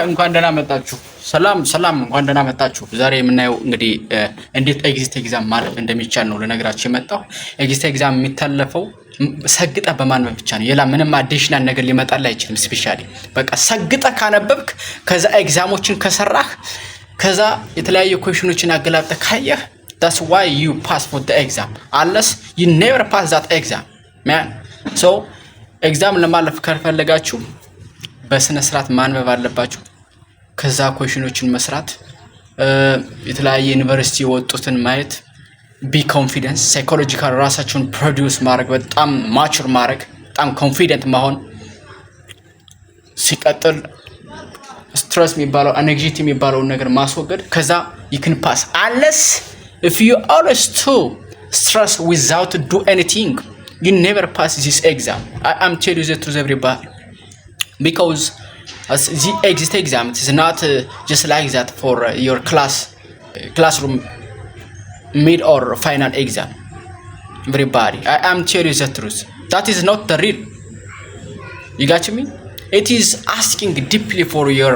እንኳን ደህና መጣችሁ። ሰላም እንኳን ደህና መጣችሁ። ዛሬ የምናየው እንግዲህ እንዴት ኤግዚት ኤግዛም ማለፍ እንደሚቻል ነው ልነግራችሁ የመጣው። ኤግዚት ኤግዛም የሚታለፈው ሰግጠ በማንበብ ብቻ ነው። ሌላ ምንም አዲሽናል ነገር ሊመጣልህ አይችልም። ስፔሻሊ በቃ ሰግጠ ካነበብክ ከዛ ኤግዛሞችን ከሰራህ ከዛ የተለያዩ ኩዌሽኖችን አገላብጠ ካየህ that's why you pass for the exam unless you never pass that exam man. so ኤግዛም ለማለፍ ከፈለጋችሁ በስነ ስርዓት ማንበብ አለባችሁ። ከዛ ኩዌሽኖችን መስራት የተለያየ ዩኒቨርሲቲ ወጡትን ማየት ቢ ኮንፊደንስ ሳይኮሎጂካል ራሳችሁን ፕሮዲዩስ ማድረግ በጣም ማቹር ማድረግ በጣም ኮንፊደንት መሆን ሲቀጥል ስትረስ የሚባለው አንግዛይቲ የሚባለው ነገር ማስወገድ ከዛ you can pass unless if you always too stress without do anything you never pass this exam. I'm telling you the truth everybody because the exit exam is not just like that for your classroom mid or final exam everybody. I'm telling you the truth, that is not the real, you got me? It is asking deeply for your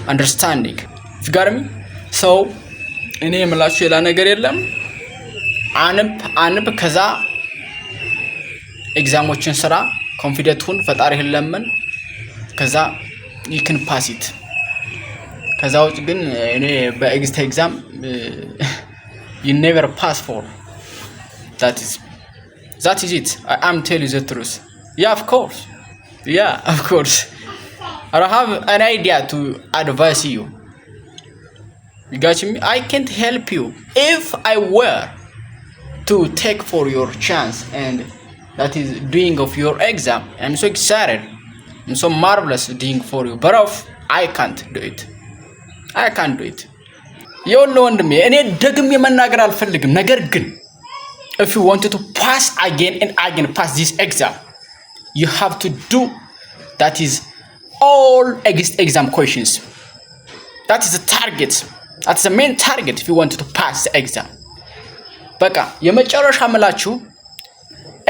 understanding, you got me? so እኔ የምላችሁ ሌላ ነገር የለም። አንብ ከዛ ኤግዛሞችን ስራ ኮንፊደንት ሁን ፈጣሪህን ለምን ከዛ you can pass it። ከዛ ውጭ ግን እኔ በኤግዚት ኤግዛም you never pass for that is it. I'm telling you the truth. Yeah, of course I have an idea to advise you. You got me? I can't help you if I were to take for your chance and that is doing of your exam. I'm so excited. I'm so marvelous doing for you. But I can't do it. የወሎ ወንድሜ እኔ ደግሜ መናገር አልፈልግም። ነገር ግን if you wanted to pass again and again pass this exam you have to do that is all exam questions. That is the target. That's the main target if you want to pass the exam. በቃ የመጨረሻ ምላችሁ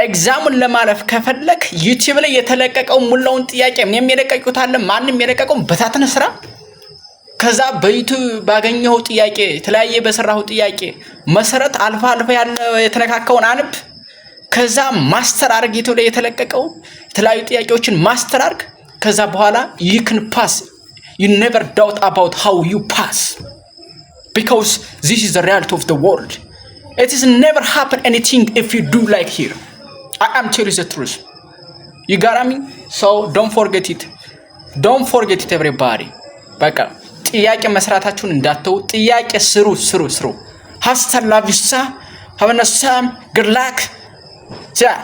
ኤግዛሙን ለማለፍ ከፈለክ ዩቲዩብ ላይ የተለቀቀው ሙላውን ጥያቄ ምንም የለቀቁት አለ ማንንም የለቀቀው በታተነ ስራ ከዛ በዩቲዩብ ባገኘው ጥያቄ የተለያየ በሰራው ጥያቄ መሰረት አልፋ ያለ የተነካከውን አንብ ከዛ ማስተር አርግ ዩቲዩብ ላይ የተለቀቀው የተለያዩ ጥያቄዎችን ማስተር አርግ ከዛ በኋላ you can pass. You never doubt about how you pass because this is the reality of the world. It is never happen anything if you do like here. I am telling you the truth, you got me? So don't forget it everybody. በቃ ጥያቄ መስራታችሁን እንዳትተው ጥያቄ ስሩ hasta la vista have a nice time, good luck. Yeah.